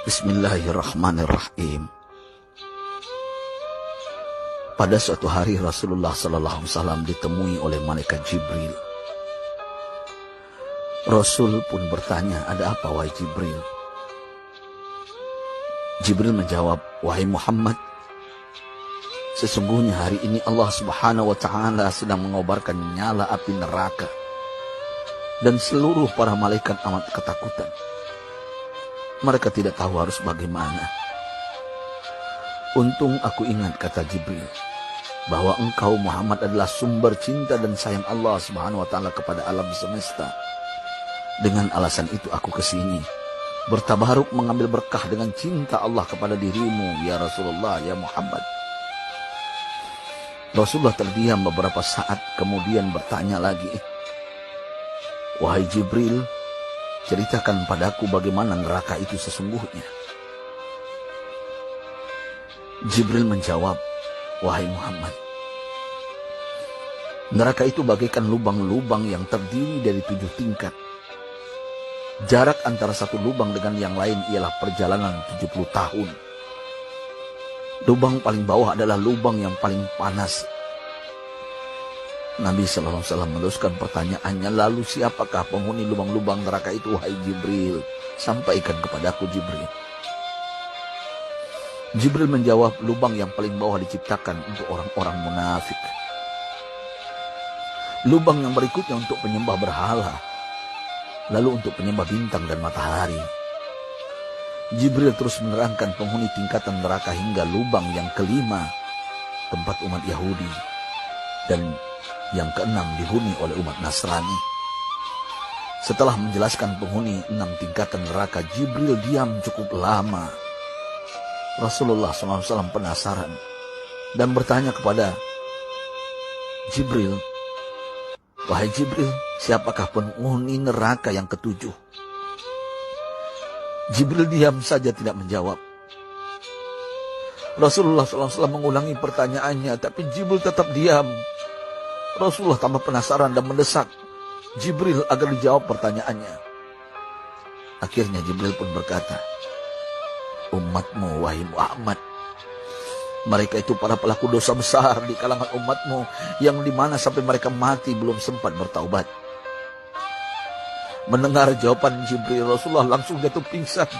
Bismillahirrahmanirrahim. Pada suatu hari Rasulullah SAW ditemui oleh malaikat Jibril. Rasul pun bertanya, "Ada apa wahai Jibril?" Jibril menjawab, "Wahai Muhammad, sesungguhnya hari ini Allah Subhanahu wa Ta'ala sedang mengobarkan nyala api neraka, dan seluruh para malaikat amat ketakutan. Mereka tidak tahu harus bagaimana. Untung aku ingat," kata Jibril, "bahwa engkau Muhammad adalah sumber cinta dan sayang Allah Subhanahu wa Ta'ala kepada alam semesta. Dengan alasan itu aku kesini, bertabaruk mengambil berkah dengan cinta Allah kepada dirimu, ya Rasulullah, ya Muhammad." Rasulullah terdiam beberapa saat, kemudian bertanya lagi, "Wahai Jibril, ceritakan padaku bagaimana neraka itu sesungguhnya." Jibril menjawab, "Wahai Muhammad, neraka itu bagaikan lubang-lubang yang terdiri dari 7 tingkat. Jarak antara satu lubang dengan yang lain ialah perjalanan 70 tahun. Lubang paling bawah adalah lubang yang paling panas." Nabi SAW meneruskan pertanyaannya, "Lalu siapakah penghuni lubang-lubang neraka itu, wahai Jibril? Sampaikan kepadaku, Jibril." Jibril menjawab, "Lubang yang paling bawah diciptakan untuk orang-orang munafik. Lubang yang berikutnya untuk penyembah berhala. Lalu untuk penyembah bintang dan matahari." Jibril terus menerangkan penghuni tingkatan neraka hingga lubang yang kelima, tempat umat Yahudi, dan yang keenam dihuni oleh umat Nasrani. Setelah menjelaskan penghuni 6 tingkatan neraka, Jibril diam cukup lama. Rasulullah SAW penasaran dan bertanya kepada Jibril, "Wahai Jibril, siapakah penghuni neraka yang ke-7?" Jibril diam saja tidak menjawab. Rasulullah SAW mengulangi pertanyaannya, tapi Jibril tetap diam. Rasulullah tambah penasaran dan mendesak Jibril agar dijawab pertanyaannya. Akhirnya Jibril pun berkata, "Umatmu, wahai Muhammad, mereka itu para pelaku dosa besar di kalangan umatmu, yang dimana sampai mereka mati belum sempat bertaubat." Mendengar jawaban Jibril, Rasulullah langsung jatuh pingsan.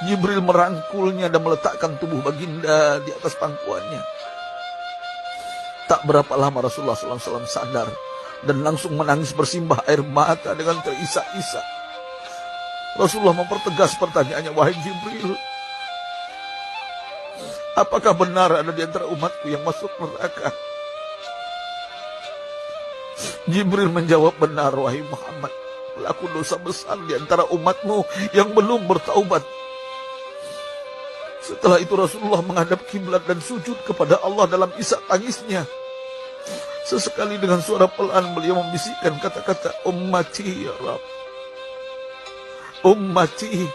Jibril merangkulnya dan meletakkan tubuh baginda di atas pangkuannya. Tak berapa lama Rasulullah SAW sadar dan langsung menangis bersimbah air mata dengan terisak-isak. Rasulullah mempertegas pertanyaannya, "Wahai Jibril, apakah benar ada di antara umatku yang masuk neraka?" Jibril menjawab, "Benar, wahai Muhammad, pelaku dosa besar di antara umatmu yang belum bertaubat." Setelah itu Rasulullah menghadap kiblat dan sujud kepada Allah dalam isak tangisnya. Sesekali dengan suara pelan beliau membisikkan kata-kata, "Ummati ya Rabb, ummati,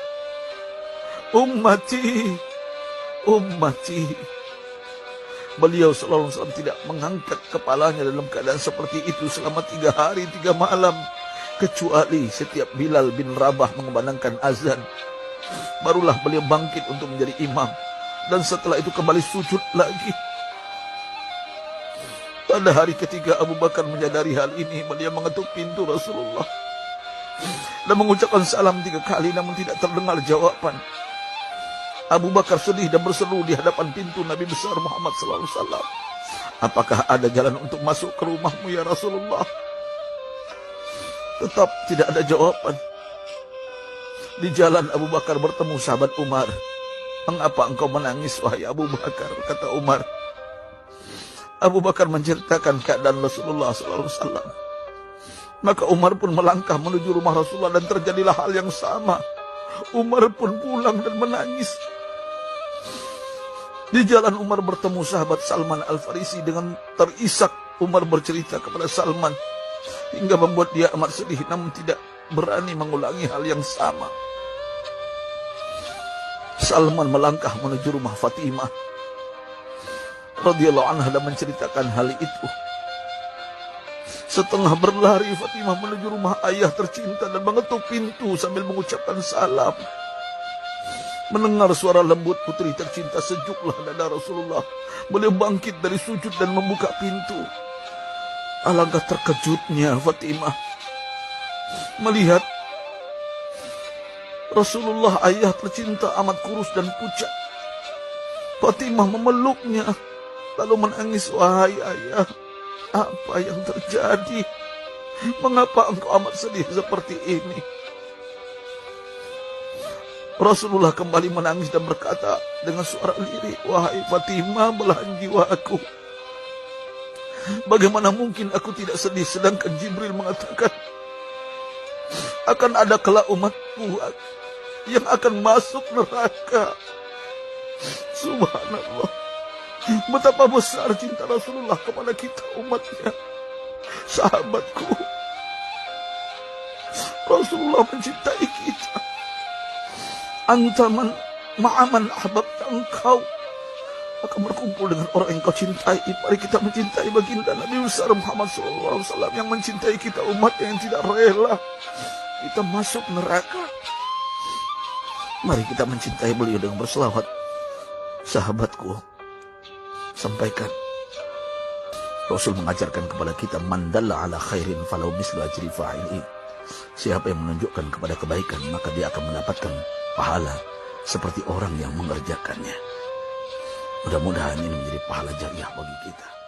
ummati, ummati." Beliau SAW tidak mengangkat kepalanya dalam keadaan seperti itu selama 3 hari 3 malam, kecuali setiap Bilal bin Rabah mengumandangkan azan. Barulah beliau bangkit untuk menjadi imam, dan setelah itu kembali sujud lagi. Pada hari ketiga Abu Bakar menyadari hal ini, beliau mengetuk pintu Rasulullah dan mengucapkan salam 3 kali, namun tidak terdengar jawaban. Abu Bakar sedih dan berseru di hadapan pintu Nabi besar Muhammad SAW, "Apakah ada jalan untuk masuk ke rumahmu ya Rasulullah?" Tetap tidak ada jawaban. Di jalan Abu Bakar bertemu sahabat Umar. "Mengapa engkau menangis, wahai Abu Bakar?" kata Umar. Abu Bakar menceritakan keadaan Rasulullah SAW. Maka Umar pun melangkah menuju rumah Rasulullah dan terjadilah hal yang sama. Umar pun pulang dan menangis. Di jalan Umar bertemu sahabat Salman Al-Farisi. Dengan terisak Umar bercerita kepada Salman hingga membuat dia amat sedih, namun tidak berani mengulangi hal yang sama. Salman melangkah menuju rumah Fatimah radhiyallahu anha dan menceritakan hal itu. Setengah berlari Fatimah menuju rumah ayah tercinta dan mengetuk pintu sambil mengucapkan salam. Mendengar suara lembut putri tercinta, sejuklah dada Rasulullah. Beliau bangkit dari sujud dan membuka pintu. Alangkah terkejutnya Fatimah melihat Rasulullah, ayah tercinta, amat kurus dan pucat. Fatimah memeluknya lalu menangis. Wahai ayah, apa yang terjadi? Mengapa engkau amat sedih seperti ini? Rasulullah kembali menangis dan berkata dengan suara lirih, wahai Fatimah, belahan jiwaku, bagaimana mungkin aku tidak sedih sedangkan Jibril mengatakan akan ada kelak umatku yang akan masuk neraka. Subhanallah, betapa besar cinta Rasulullah kepada kita umatnya. Sahabatku, Rasulullah mencintai kita. Antaman ma'aman ahbabta, engkau akan berkumpul dengan orang yang kau cintai. Mari kita mencintai baginda Nabi besar Muhammad SAW yang mencintai kita umat yang tidak rela kita masuk neraka. Mari kita mencintai beliau dengan berselawat. Sahabatku, sampaikan, Rasul mengajarkan kepada kita, man dalla ala khairin falau mislu ajri fa'ili. Siapa yang menunjukkan kepada kebaikan, maka dia akan mendapatkan pahala seperti orang yang mengerjakannya. Mudah-mudahan ini menjadi pahala jariah bagi kita.